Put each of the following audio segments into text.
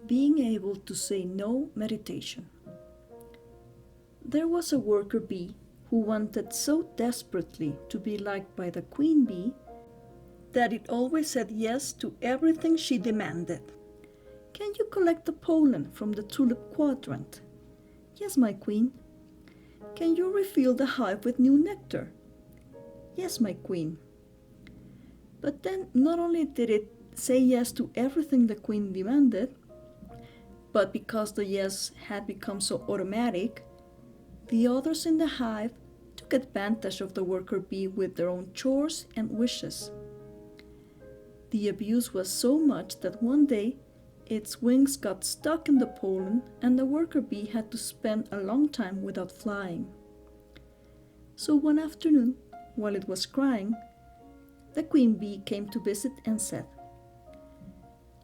Being able to say no meditation. There was a worker bee who wanted so desperately to be liked by the queen bee that it always said yes to everything she demanded. Can you collect the pollen from the tulip quadrant? Yes, my queen. Can you refill the hive with new nectar? Yes, my queen. But then not only did it say yes to everything the queen demanded, but because the yes had become so automatic, the others in the hive took advantage of the worker bee with their own chores and wishes. The abuse was so much that one day its wings got stuck in the pollen and the worker bee had to spend a long time without flying. So one afternoon, while it was crying, the queen bee came to visit and said,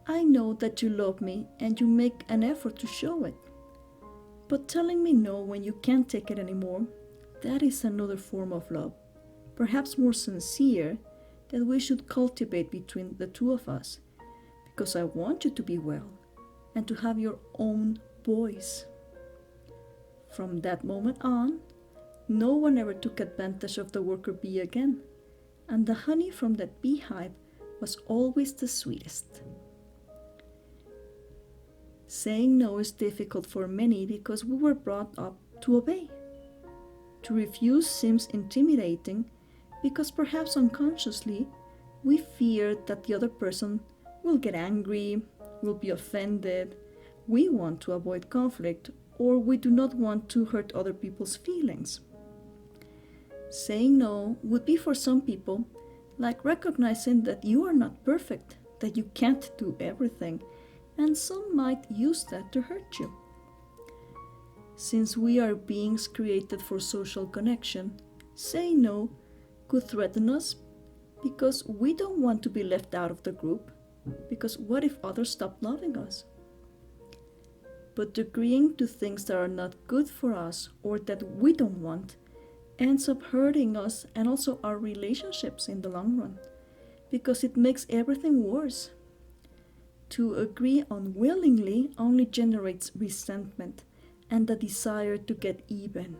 I know that you love me and you make an effort to show it. But telling me no when you can't take it anymore, that is another form of love, perhaps more sincere, that we should cultivate between the two of us, because I want you to be well and to have your own voice. From that moment on, no one ever took advantage of the worker bee again, and the honey from that beehive was always the sweetest. Saying no is difficult for many because we were brought up to obey. To refuse seems intimidating because perhaps unconsciously we fear that the other person will get angry, will be offended, we want to avoid conflict, or we do not want to hurt other people's feelings. Saying no would be for some people like recognizing that you are not perfect, that you can't do everything, and some might use that to hurt you. Since we are beings created for social connection, saying no could threaten us because we don't want to be left out of the group, because what if others stop loving us? But agreeing to things that are not good for us or that we don't want ends up hurting us and also our relationships in the long run, because it makes everything worse. To agree unwillingly only generates resentment and the desire to get even.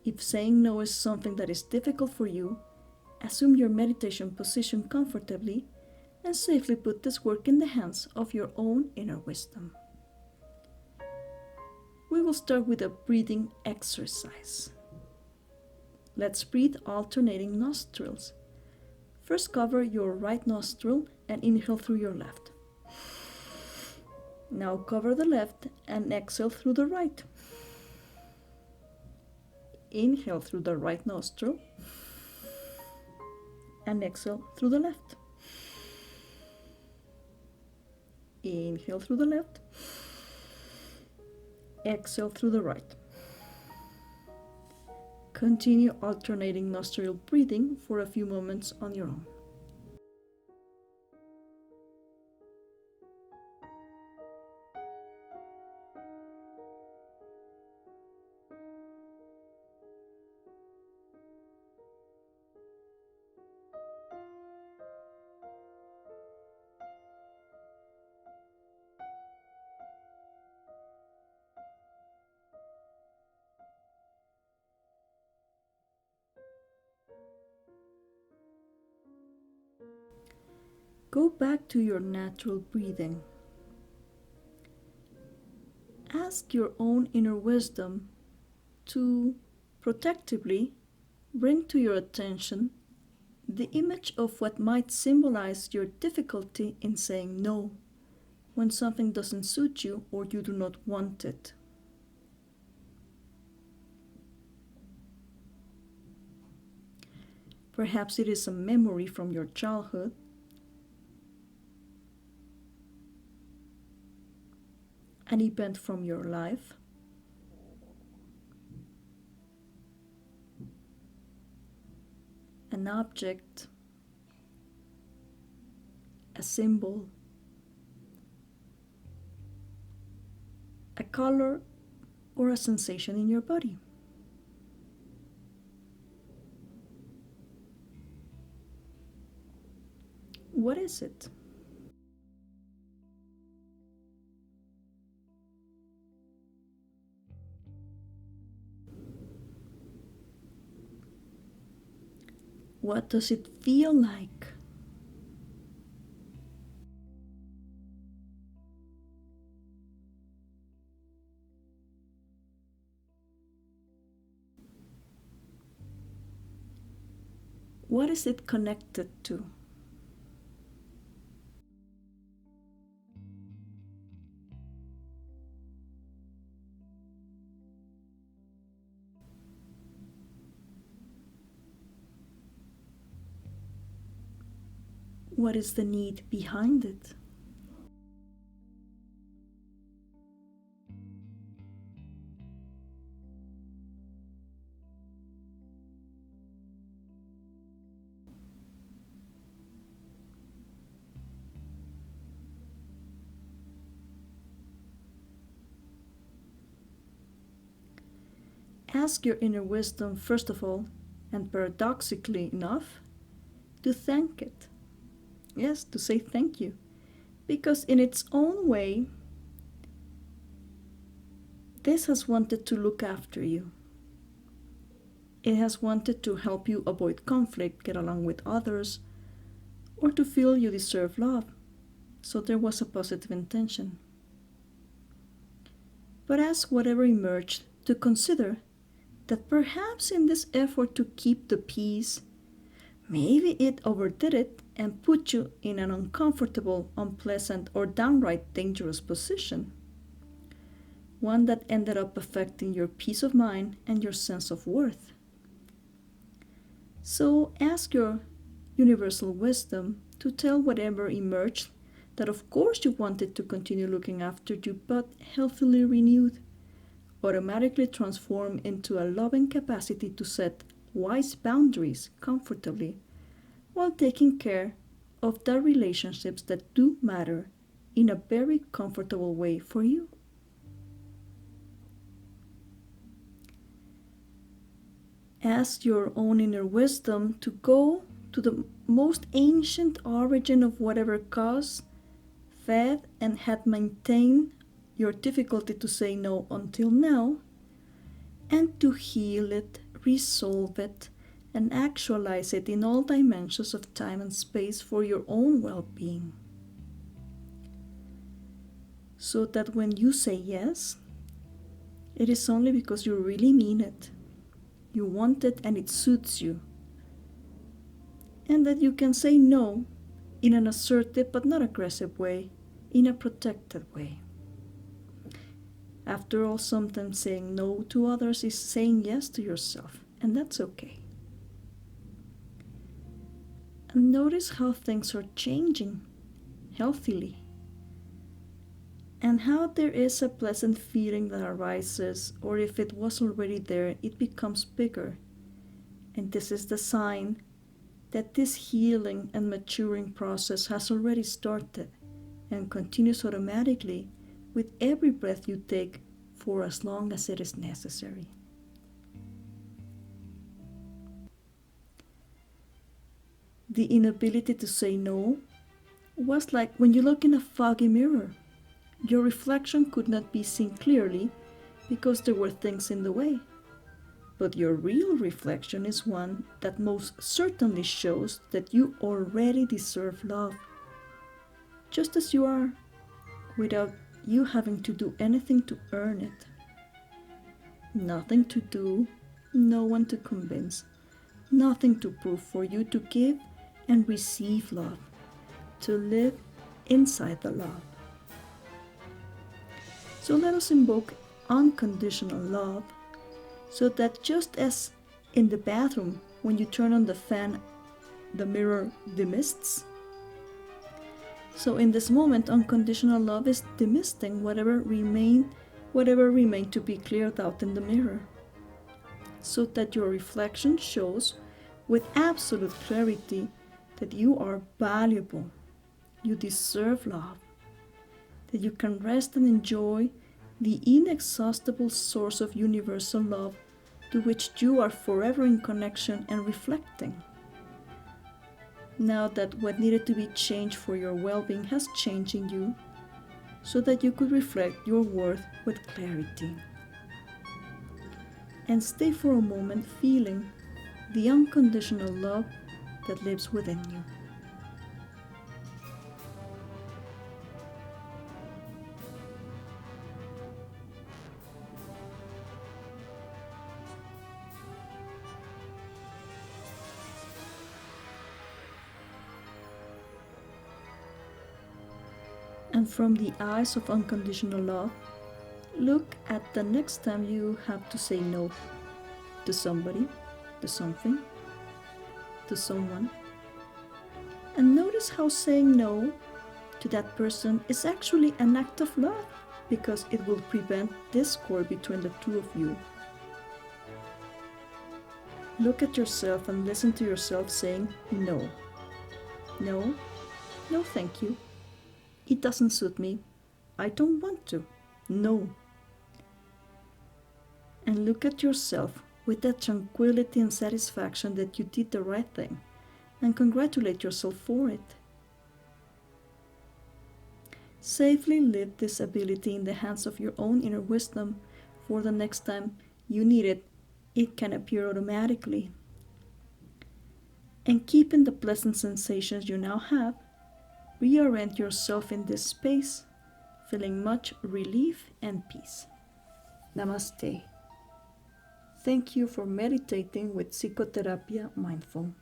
If saying no is something that is difficult for you, assume your meditation position comfortably and safely put this work in the hands of your own inner wisdom. We will start with a breathing exercise. Let's breathe alternating nostrils. First, cover your right nostril and inhale through your left. Now cover the left and exhale through the right. Inhale through the right nostril and exhale through the left. Inhale through the left. Exhale through the right. Continue alternating nostril breathing for a few moments on your own. Go back to your natural breathing. Ask your own inner wisdom to protectively bring to your attention the image of what might symbolize your difficulty in saying no when something doesn't suit you or you do not want it. Perhaps it is a memory from your childhood, an event from your life, an object, a symbol, a color, or a sensation in your body. What is it? What does it feel like? What is it connected to? What is the need behind it? Ask your inner wisdom, first of all, and paradoxically enough, to thank it. Yes, to say thank you. Because in its own way, this has wanted to look after you. It has wanted to help you avoid conflict, get along with others, or to feel you deserve love. So there was a positive intention. But ask whatever emerged to consider that perhaps in this effort to keep the peace, maybe it overdid it and put you in an uncomfortable, unpleasant, or downright dangerous position. One that ended up affecting your peace of mind and your sense of worth. So ask your universal wisdom to tell whatever emerged that of course you wanted to continue looking after you, but healthily renewed, automatically transform into a loving capacity to set wise boundaries comfortably while taking care of the relationships that do matter in a very comfortable way for you. Ask your own inner wisdom to go to the most ancient origin of whatever cause, fed, and had maintained your difficulty to say no until now, and to heal it, resolve it, and actualize it in all dimensions of time and space for your own well-being. So that when you say yes, it is only because you really mean it. You want it and it suits you. And that you can say no in an assertive but not aggressive way, in a protected way. After all, sometimes saying no to others is saying yes to yourself, and that's okay. And notice how things are changing healthily, and how there is a pleasant feeling that arises, or if it was already there, it becomes bigger. And this is the sign that this healing and maturing process has already started and continues automatically with every breath you take for as long as it is necessary. The inability to say no was like when you look in a foggy mirror. Your reflection could not be seen clearly because there were things in the way. But your real reflection is one that most certainly shows that you already deserve love, just as you are, without you having to do anything to earn it. Nothing to do, no one to convince, nothing to prove for you to give and receive love, to live inside the love. So let us invoke unconditional love, so that just as in the bathroom when you turn on the fan, the mirror demists, so in this moment unconditional love is demisting whatever remained to be cleared out in the mirror, so that your reflection shows with absolute clarity that you are valuable, you deserve love, that you can rest and enjoy the inexhaustible source of universal love to which you are forever in connection and reflecting. Now that what needed to be changed for your well-being has changed in you, so that you could reflect your worth with clarity. And stay for a moment feeling the unconditional love that lives within you. And from the eyes of unconditional love, look at the next time you have to say no to somebody, to something, to someone. And notice how saying no to that person is actually an act of love, because it will prevent discord between the two of you. Look at yourself and listen to yourself saying no. No, no thank you. It doesn't suit me. I don't want to. No. And look at yourself with that tranquility and satisfaction that you did the right thing, and congratulate yourself for it. Safely leave this ability in the hands of your own inner wisdom, for the next time you need it, it can appear automatically. And keeping the pleasant sensations you now have, reorient yourself in this space, feeling much relief and peace. Namaste. Thank you for meditating with Psicoterapia Mindful.